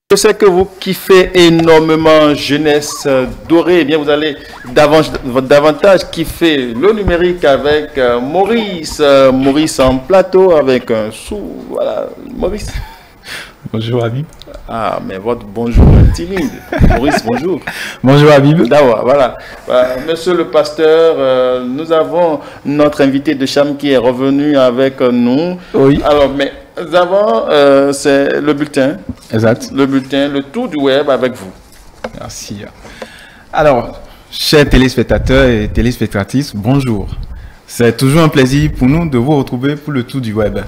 Je sais que vous kiffez énormément Jeunesse Dorée. Eh bien, vous allez davantage kiffer le numérique avec Maurice. Maurice en plateau avec un sou. Voilà, Maurice. Bonjour Habib. Ah, mais votre bonjour est timide. Maurice, bonjour. Bonjour Habib. D'accord, voilà. Monsieur le pasteur, nous avons notre invité de Cham qui est revenu avec nous. Oui. Alors, mais avant, c'est le bulletin. Exact. Le bulletin, le tour du web avec vous. Merci. Alors, chers téléspectateurs et téléspectatrices, bonjour. C'est toujours un plaisir pour nous de vous retrouver pour le tour du web.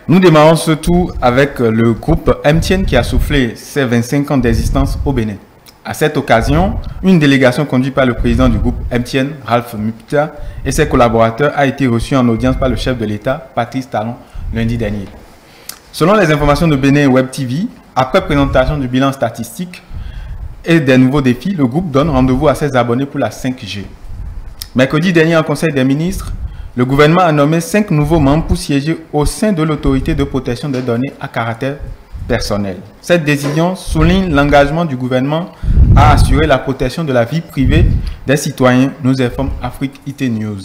Nous démarrons ce tour avec le groupe MTN qui a soufflé ses 25 ans d'existence au Bénin. À cette occasion, une délégation conduite par le président du groupe MTN, Ralph Mupta, et ses collaborateurs a été reçue en audience par le chef de l'État, Patrice Talon, lundi dernier. Selon les informations de Bénin Web TV, après présentation du bilan statistique et des nouveaux défis, le groupe donne rendez-vous à ses abonnés pour la 5G. Mercredi dernier, en Conseil des ministres, le gouvernement a nommé 5 nouveaux membres pour siéger au sein de l'autorité de protection des données à caractère personnel. Cette décision souligne l'engagement du gouvernement à assurer la protection de la vie privée des citoyens, nous informe Afrique IT News.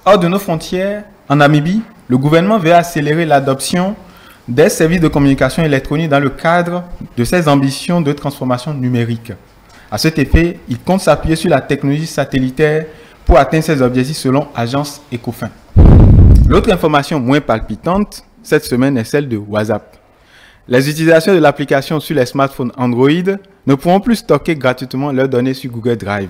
Hors de nos frontières, en Namibie, le gouvernement veut accélérer l'adoption des services de communication électronique dans le cadre de ses ambitions de transformation numérique. À cet effet, il compte s'appuyer sur la technologie satellitaire pour atteindre ses objectifs selon Agence Ecofin. L'autre information moins palpitante cette semaine est celle de WhatsApp. Les utilisateurs de l'application sur les smartphones Android ne pourront plus stocker gratuitement leurs données sur Google Drive.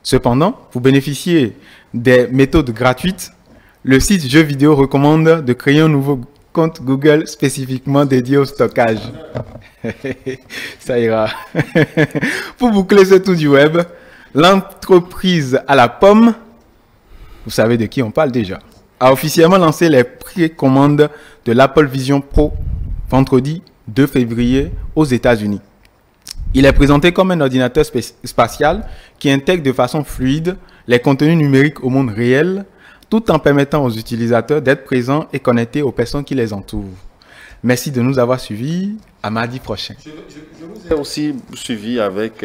Cependant, pour bénéficier des méthodes gratuites, le site jeux vidéo recommande de créer un nouveau compte Google spécifiquement dédié au stockage. Ça ira. Pour boucler ce tour du web, l'entreprise à la pomme, vous savez de qui on parle déjà, a officiellement lancé les précommandes de l'Apple Vision Pro vendredi 2 février aux États-Unis. Il est présenté comme un ordinateur spatial qui intègre de façon fluide les contenus numériques au monde réel, tout en permettant aux utilisateurs d'être présents et connectés aux personnes qui les entourent. Merci de nous avoir suivis. À mardi prochain. Je vous ai aussi suivi avec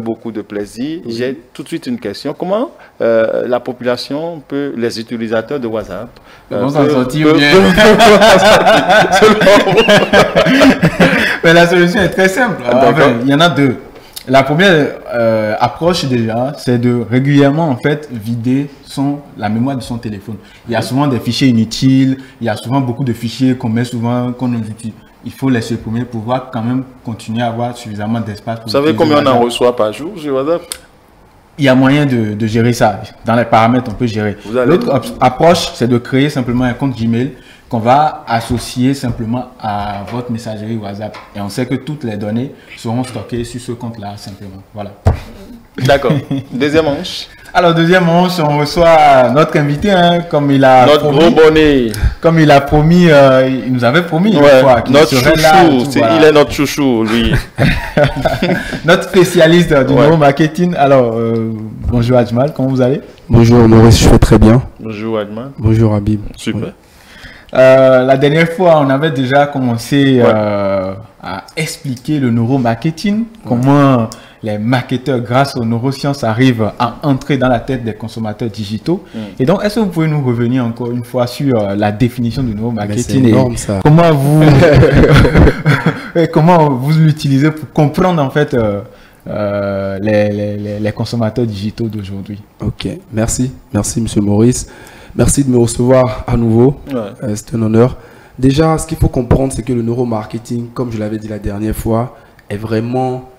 beaucoup de plaisir. Oui. J'ai tout de suite une question. Comment la population peut, les utilisateurs de WhatsApp, s'en sortir bien. Mais la solution est très simple. Enfin, il y en a deux. La première approche déjà, c'est de régulièrement en fait vider la mémoire de son téléphone. Il y a souvent des fichiers inutiles, il y a souvent beaucoup de fichiers qu'on met souvent, qu'on utilise. Il faut les supprimer pour pouvoir quand même continuer à avoir suffisamment d'espace. Vous savez combien on en reçoit par jour sur WhatsApp? Il y a moyen de gérer ça. Dans les paramètres, on peut gérer. L'autre approche, c'est de créer simplement un compte Gmail qu'on va associer simplement à votre messagerie WhatsApp. Et on sait que toutes les données seront stockées sur ce compte-là, simplement. Voilà. D'accord. Deuxième manche. Alors, deuxième manche, on reçoit notre invité, hein, comme il a notre promis, gros bonnet. Comme il a promis, il nous avait promis une fois qu'il notre serait chouchou, là. Voilà. Il est notre chouchou, lui. Notre spécialiste du neuromarketing. Alors, bonjour Ajmal, comment vous allez? Bonjour Maurice, je vais très bien. Bonjour Ajmal. Bonjour Habib. Super. Ouais. La dernière fois, on avait déjà commencé à expliquer le neuromarketing, comment les marketeurs, grâce aux neurosciences, arrivent à entrer dans la tête des consommateurs digitaux. Et donc, est-ce que vous pouvez nous revenir encore une fois sur la définition du neuromarketing? C'est énorme, ça. Comment vous l'utilisez pour comprendre en fait les consommateurs digitaux d'aujourd'hui? Ok, merci Monsieur Maurice. Merci de me recevoir à nouveau. C'est un honneur. Déjà, ce qu'il faut comprendre, c'est que le neuromarketing, comme je l'avais dit la dernière fois, est vraiment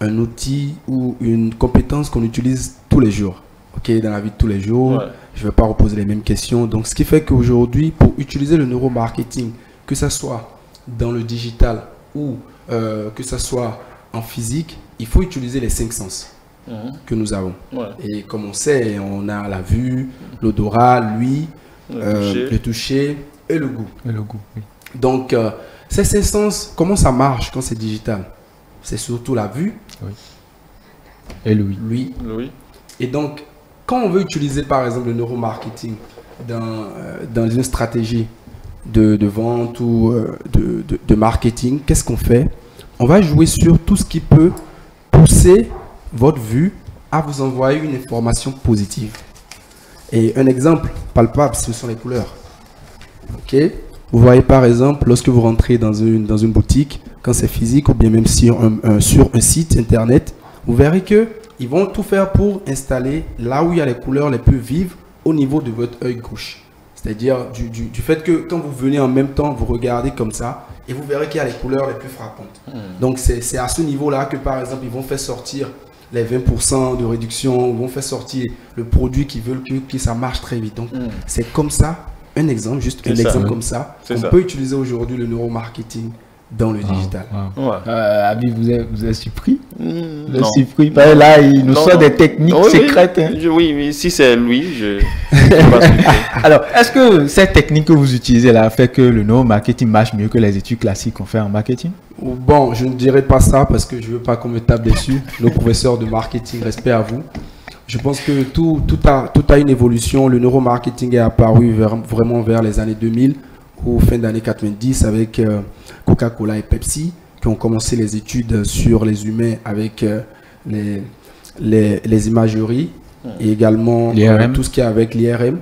un outil ou une compétence qu'on utilise tous les jours. Ok, dans la vie de tous les jours, je ne vais pas reposer les mêmes questions. Donc, ce qui fait qu'aujourd'hui, pour utiliser le neuromarketing, que ce soit dans le digital ou que ce soit en physique, il faut utiliser les 5 sens que nous avons. Et comme on sait, on a la vue, l'odorat, l'ouïe, le toucher et le goût. Oui. Donc, ces 5 sens, comment ça marche quand c'est digital? C'est surtout la vue et l'ouïe. Et donc, quand on veut utiliser par exemple le neuromarketing dans une stratégie de vente ou de marketing, qu'est-ce qu'on fait? On va jouer sur tout ce qui peut pousser votre vue à vous envoyer une information positive. Et un exemple palpable, ce sont les couleurs. Ok? Vous voyez par exemple, lorsque vous rentrez dans une boutique, quand c'est physique ou bien même sur un site internet, vous verrez qu'ils vont tout faire pour installer là où il y a les couleurs les plus vives au niveau de votre œil gauche. C'est-à-dire du fait que quand vous venez en même temps, vous regardez comme ça et vous verrez qu'il y a les couleurs les plus frappantes. Donc c'est à ce niveau-là que par exemple, ils vont faire sortir les 20% de réduction, ils vont faire sortir le produit qu'ils veulent que ça marche très vite. Donc c'est comme ça, un exemple, juste un exemple comme ça. On peut utiliser aujourd'hui le neuromarketing dans le digital. Abi, vous êtes surpris? Surpris. Là, il nous sort des techniques secrètes. Hein. Oui, mais si c'est lui, je ne pas surpris. Alors, est-ce que cette technique que vous utilisez là fait que le neuromarketing marche mieux que les études classiques qu'on fait en marketing? Bon, je ne dirais pas ça parce que je ne veux pas qu'on me tape dessus. Nos professeurs de marketing, respect à vous. Je pense que tout a une évolution. Le neuromarketing est apparu vraiment vers les années 2000 ou fin d'année 90 avec Coca-Cola et Pepsi qui ont commencé les études sur les humains avec les imageries et également tout ce qui est avec l'IRM.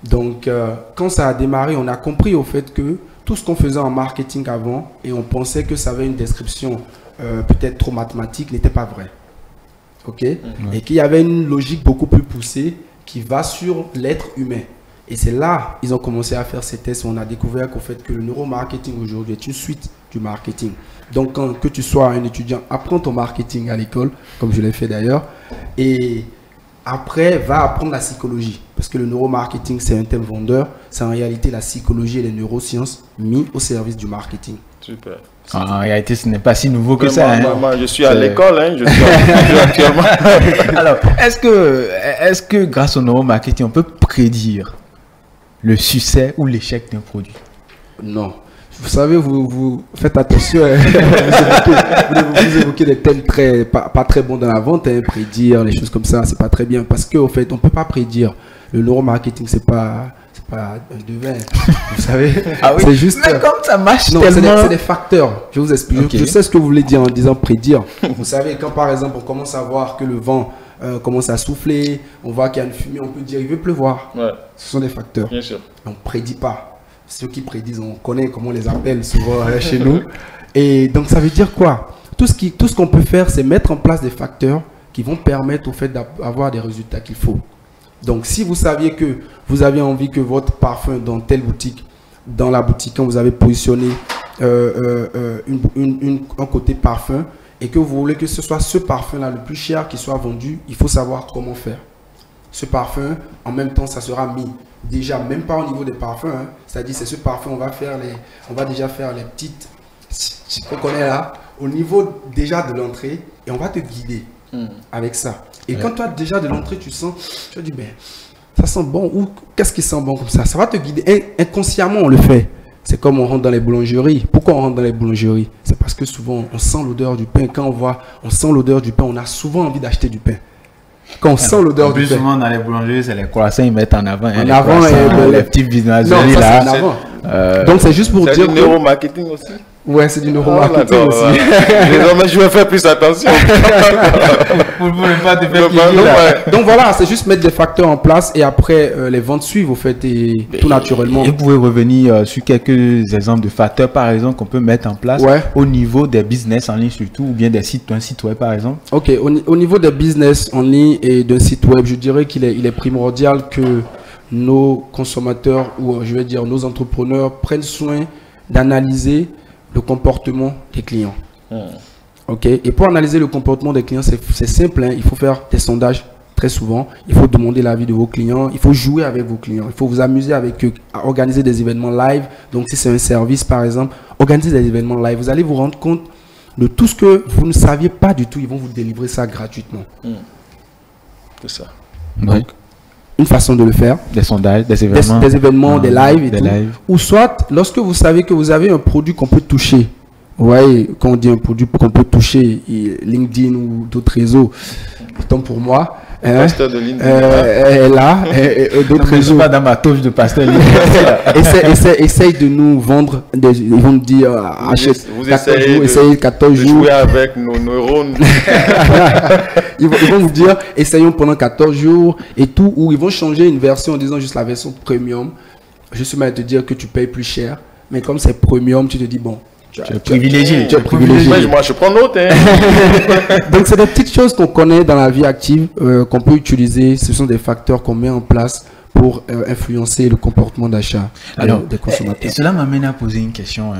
Donc, quand ça a démarré, on a compris au fait que tout ce qu'on faisait en marketing avant et on pensait que ça avait une description peut-être trop mathématique n'était pas vrai. Ok? Et qu'il y avait une logique beaucoup plus poussée qui va sur l'être humain. Et c'est là ils ont commencé à faire ces tests. On a découvert qu'au fait que le neuromarketing aujourd'hui est une suite du marketing. Donc, que tu sois un étudiant, apprends ton marketing à l'école, comme je l'ai fait d'ailleurs. Et après, va apprendre la psychologie. Parce que le neuromarketing, c'est un thème vendeur. C'est en réalité la psychologie et les neurosciences mis au service du marketing. Super. En réalité, ce n'est pas si nouveau que ça. Moi, je suis à l'école, hein, je suis actuellement. Alors, est-ce que grâce au neuromarketing, on peut prédire le succès ou l'échec d'un produit? Non. Vous savez, vous faites attention. Vous évoquez des thèmes pas très bons dans la vente, hein, prédire, les choses comme ça, c'est pas très bien. Parce qu'au fait, on ne peut pas prédire. Le neuromarketing, c'est pas un devin. Vous savez, c'est juste. Mais comme ça marche non, tellement. C'est des facteurs. Je vous explique. Okay. Je sais ce que vous voulez dire en disant prédire. Vous savez, quand par exemple, on commence à voir que le vent commence à souffler, on voit qu'il y a une fumée, on peut dire il veut pleuvoir. Ouais. Ce sont des facteurs. Bien sûr. On ne prédit pas. Ceux qui prédisent, on connaît comment on les appelle souvent chez nous. Et donc, ça veut dire quoi? Tout ce qu'on peut faire, c'est mettre en place des facteurs qui vont permettre au fait d'avoir des résultats qu'il faut. Donc, si vous saviez que vous avez envie que votre parfum dans telle boutique, dans la boutique, quand vous avez positionné un côté parfum et que vous voulez que ce soit ce parfum-là le plus cher qui soit vendu, il faut savoir comment faire. Ce parfum, en même temps, ça sera mis déjà, même pas au niveau des parfums, hein. C'est-à-dire c'est ce parfum, on va déjà faire les petites, qu'on connaît là, au niveau déjà de l'entrée, et on va te guider avec ça. Et quand toi déjà de l'entrée, tu vas dire, ben, ça sent bon, ou qu'est-ce qui sent bon comme ça? Ça va te guider, inconsciemment on le fait. C'est comme on rentre dans les boulangeries. Pourquoi on rentre dans les boulangeries? C'est parce que souvent on sent l'odeur du pain. Quand on sent l'odeur du pain, on a souvent envie d'acheter du pain. Quand on sent l'odeur du pain. Plus souvent dans les boulangeries, c'est les croissants, ils mettent en avant. En avant, les petits viennoiseries là. En avant. Donc c'est juste pour dire. C'est du neuromarketing aussi. Ouais, c'est du neuromarketing aussi. Désormais, je vais faire plus attention. Pour ne pas te faire plaisir. Donc voilà, c'est juste mettre des facteurs en place et après les ventes suivent au fait et tout naturellement. Et vous pouvez revenir sur quelques exemples de facteurs par exemple qu'on peut mettre en place au niveau des business en ligne surtout ou bien d'un site web par exemple. Ok, au niveau des business en ligne et d'un site web, je dirais qu'il est primordial que nos consommateurs ou je vais dire nos entrepreneurs prennent soin d'analyser le comportement des clients. Ok. Et pour analyser le comportement des clients, c'est simple. Hein. Il faut faire des sondages très souvent. Il faut demander l'avis de vos clients. Il faut jouer avec vos clients. Il faut vous amuser avec eux, à organiser des événements live. Donc, si c'est un service, par exemple, organisez des événements live. Vous allez vous rendre compte de tout ce que vous ne saviez pas du tout. Ils vont vous délivrer ça gratuitement. C'est ça. Donc, une façon de le faire. Des sondages, des événements, des lives et tout. Ou soit, lorsque vous savez que vous avez un produit qu'on peut toucher. Vous voyez, quand on dit un produit qu'on peut toucher, LinkedIn ou d'autres réseaux, autant pour moi, pasteur de ligne. Là, d'autres réseaux. Je ne suis pas dans ma touche de pasteur. Essaye de nous vendre. Ils vont nous dire achète 14 jours, essayez 14 jours. Jouer avec nos neurones. Ils vont nous dire essayons pendant 14 jours et tout. Ou ils vont changer une version en disant juste la version premium. Je suis mal à te dire que tu payes plus cher. Mais comme c'est premium, tu te dis bon. Tu es privilégié. Moi, je prends note. Hein. Donc, c'est des petites choses qu'on connaît dans la vie active, qu'on peut utiliser. Ce sont des facteurs qu'on met en place pour influencer le comportement d'achat des consommateurs. Et cela m'amène à poser une question.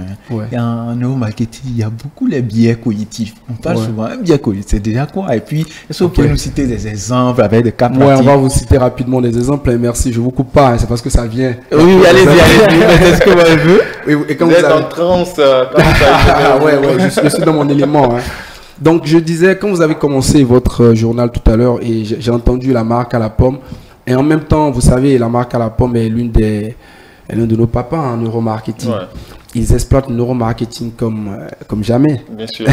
En neuromarketing, il y a beaucoup les biais cognitifs. On parle souvent un biais cognitif. C'est déjà quoi? Et puis, est-ce que vous pouvez nous citer des exemples avec des cas pratiques? On va vous citer rapidement des exemples. Merci, je ne vous coupe pas. Hein, c'est parce que ça vient. Oui, allez-y. Est-ce que vous avez vu? Et quand vous êtes en transe. Je suis dans mon élément. Hein. Donc, je disais, quand vous avez commencé votre journal tout à l'heure, et j'ai entendu la marque à la pomme, et en même temps, vous savez, la marque à la pomme est l'un de nos papas en neuromarketing. Ouais. Ils exploitent le neuromarketing comme jamais. Bien sûr.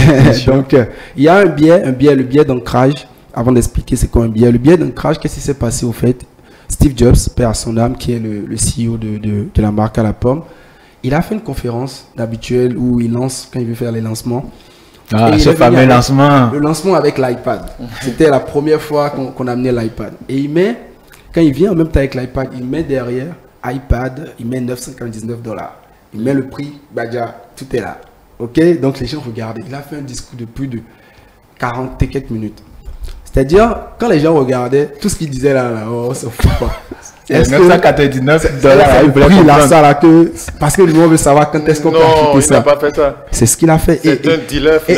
Donc, il y a un biais, le biais d'ancrage. Avant d'expliquer c'est quoi un biais, le biais d'ancrage, qu'est-ce qui s'est passé au fait? Steve Jobs, paix à son âme, qui est le CEO de la marque à la pomme, il a fait une conférence d'habituel où il lance, quand il veut faire les lancements. Ce fameux lancement. Le lancement avec l'iPad. C'était la première fois qu'on amenait l'iPad. Et quand il vient en même temps avec l'iPad, il met derrière iPad, il met $999. Il met le prix, déjà, tout est là. Ok? Donc les gens regardent. Il a fait un discours de plus de 40 et quelques minutes. C'est-à-dire, quand les gens regardaient, tout ce qu'il disait là, on se fout pas. $999. Parce que le monde veut savoir quand est-ce qu'on peut acheter ça. Non, il n'a pas fait ça. C'est ce qu'il a fait. C'est un dealer. Et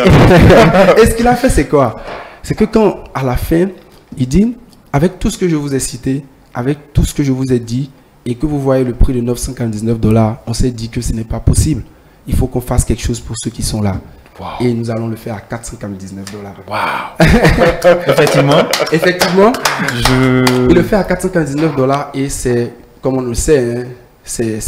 ce qu'il a fait, c'est quoi? C'est que quand, à la fin, il dit, avec tout ce que je vous ai cité, avec tout ce que je vous ai dit, et que vous voyez le prix de $999, on s'est dit que ce n'est pas possible. Il faut qu'on fasse quelque chose pour ceux qui sont là. Wow. Et nous allons le faire à $499. Wow. Effectivement. Il le fait à $499 et c'est, comme on le sait, hein, c'est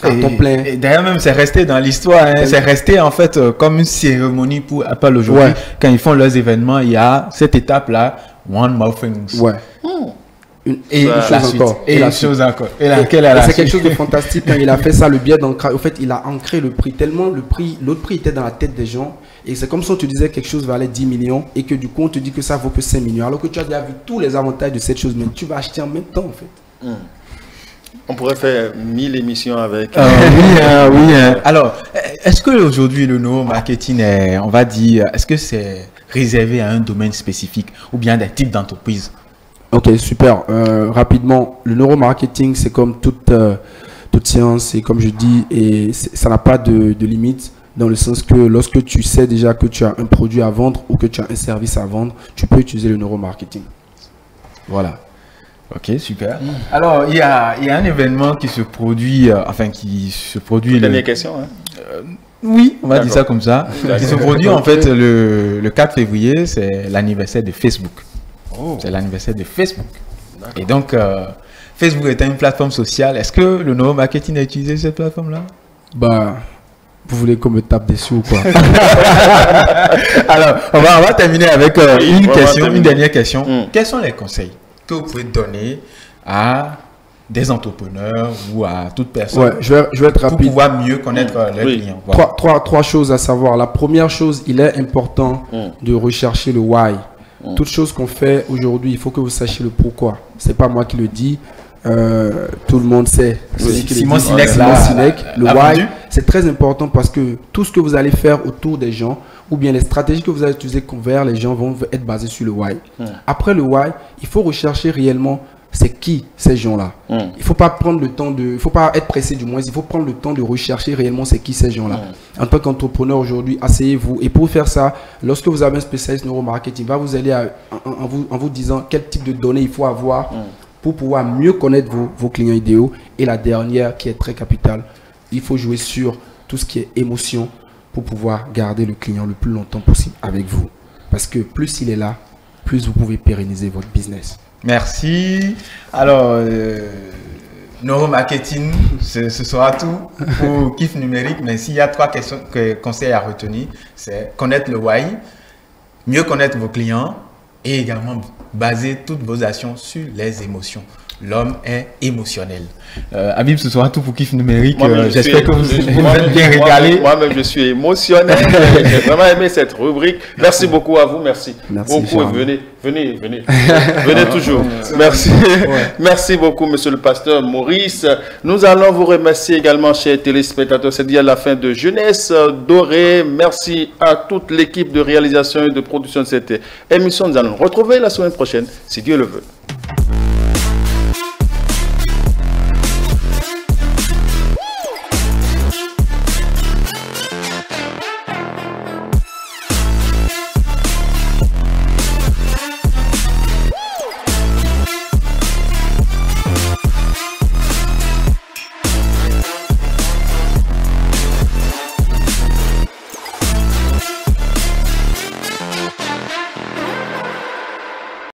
à temps plein. Et d'ailleurs même, c'est resté dans l'histoire. Hein. C'est resté en fait comme une cérémonie pour Apple aujourd'hui. Ouais. Quand ils font leurs événements, il y a cette étape-là, One More Things. Ouais. Et une chose encore. Et c'est quelque chose de fantastique quand il a fait ça, le biais d'ancrage. En fait, il a ancré le prix tellement l'autre prix était dans la tête des gens. Et c'est comme si on te disait quelque chose valait 10 millions et que du coup, on te dit que ça vaut que 5 millions. Alors que tu as déjà vu tous les avantages de cette chose, mais tu vas acheter en même temps, en fait. On pourrait faire 1000 émissions avec. Oui. Alors, est-ce qu'aujourd'hui, le neuromarketing est, on va dire, est-ce que c'est réservé à un domaine spécifique ou bien des types d'entreprises? Ok, super. Rapidement, le neuromarketing, c'est comme toute science et comme je dis, et ça n'a pas de limite dans le sens que lorsque tu sais déjà que tu as un produit à vendre ou que tu as un service à vendre, tu peux utiliser le neuromarketing. Voilà. Ok, super. Alors, il y a un événement qui se produit, Dernière question, hein? Oui, on va dire ça comme ça. Qui se produit en fait le 4 février, c'est l'anniversaire de Facebook. C'est l'anniversaire de Facebook. Et donc, Facebook est une plateforme sociale. Est-ce que le neuromarketing a utilisé cette plateforme-là? Vous voulez qu'on me tape dessus ou quoi? Alors, on va terminer avec une dernière question. Quels sont les conseils que vous pouvez donner à des entrepreneurs ou à toute personne je vais être rapide pour pouvoir mieux connaître leurs clients? Voilà. Trois choses à savoir. La première chose, il est important de rechercher le why. Toute chose qu'on fait aujourd'hui, il faut que vous sachiez le pourquoi. C'est pas moi qui le dis. Tout le monde sait. Simon Sinek, le why, c'est très important parce que tout ce que vous allez faire autour des gens ou bien les stratégies que vous allez utiliser vers les gens vont être basées sur le why. Après le why, il faut rechercher réellement c'est qui ces gens-là. Il faut pas prendre le temps il faut pas être pressé du moins, il faut prendre le temps de rechercher réellement c'est qui ces gens-là. En tant qu'entrepreneur aujourd'hui, asseyez-vous et pour faire ça, lorsque vous avez un spécialiste neuromarketing, il va vous aider en vous disant quel type de données il faut avoir pour pouvoir mieux connaître vos clients idéaux. Et la dernière qui est très capitale, il faut jouer sur tout ce qui est émotion pour pouvoir garder le client le plus longtemps possible avec vous. Parce que plus il est là, plus vous pouvez pérenniser votre business. Merci. Alors, neuromarketing, ce sera tout pour Kiff numérique. Mais s'il y a 3 conseils à retenir, c'est connaître le why, mieux connaître vos clients et également baser toutes vos actions sur les émotions. L'homme est émotionnel. Habib, ce sera tout pour Kiff Numérique. J'espère que vous êtes bien régalé. Moi-même, je suis émotionnel. J'ai vraiment aimé cette rubrique. Merci beaucoup à vous. Merci beaucoup. Et venez toujours. Merci. Merci beaucoup, monsieur le pasteur Maurice. Nous allons vous remercier également, chers téléspectateurs. C'est déjà la fin de Jeunesse Dorée. Merci à toute l'équipe de réalisation et de production de cette émission. Nous allons nous retrouver la semaine prochaine, si Dieu le veut.